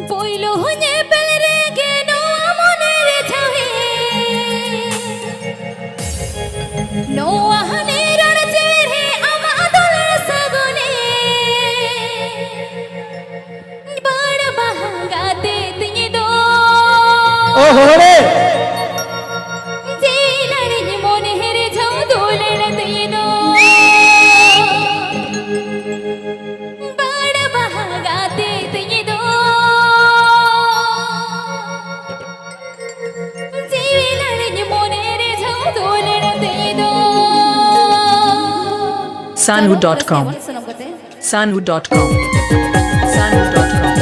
Poilo honye pelre ke no amonere chahe no ahane ran chere amadol sagone bad bahaga de tinye do ओहो रे je lare mone here jao dole na tinye do bad bahaga de tinye do Sanu.com Sanu.com Sanu.com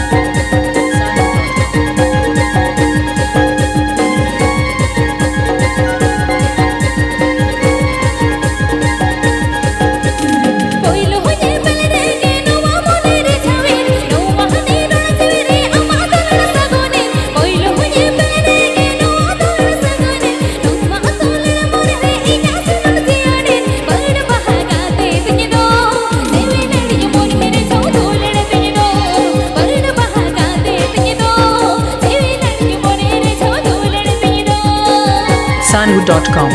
Poilo honye pelre ke no amonere chahe no ahane ran chere amadol sagone poilo honye pelre ke no adol sagone no amadol morre ina sunan tiade bad bahaga de tinye do devi nadi mon here chau dole na tinye do bad bahaga de tinye do devi nadi mon here chau dole na tinye do Sanu.com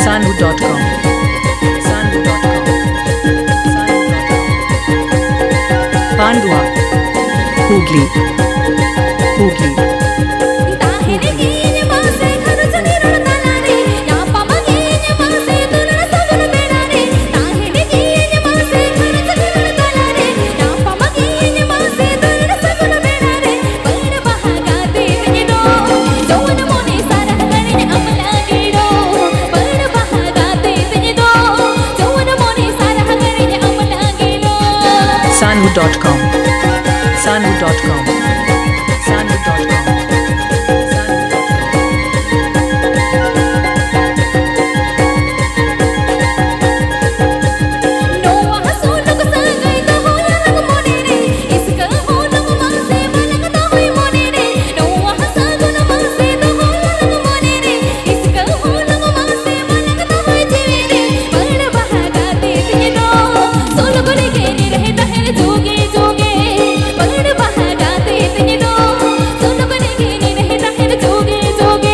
Sanu.com Sanu.com Pandua Hooghly Hooghly ताहेरे कीने मासे खर्च निरण तलारे या पामा कीने मासे तुरण सगुन बेड़ारे ताहेरे कीने मासे खर्च निरण तलारे या पामा कीने मासे तुरण सगुन बेड़ारे बड़ बहागा दे तिने दो जौन मोने सारा गणे अमला गिरो बड़ बहागा दे तिने दो जौन मोने सारा गणे अमला गिरो Sanu.com Sanu.com Sanu.com No ahasu log sangai ta hoya lag mone re iska ho log maase malag ta hoy mone re no ahasa gun maase ta hoya lag mone re iska ho log maase malag ta hoy jive re bad bahaga de tinye do sol gune ke ni rahe taher joge joge bad bahaga de tinye do sol gune ke ni rahe taher joge joge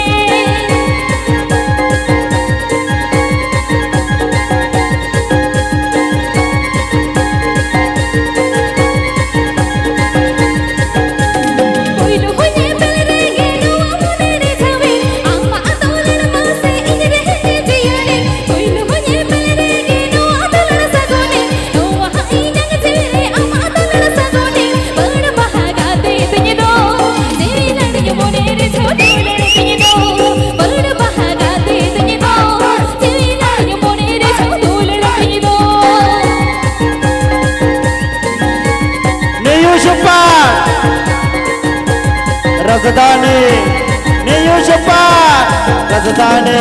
Poilo honye pelre ke no amonere chahe amadol maase ine rahe jiyare poilo honye pelre ke no adol sagone no ahine chere amadol sagone bad bahaga de tinye do devi nadi monere chau dole na tinye do bad bahaga de tinye do devi nadi monere chau dole na tinye do नेयुशपा रजदाने नेयुशपा रजदाने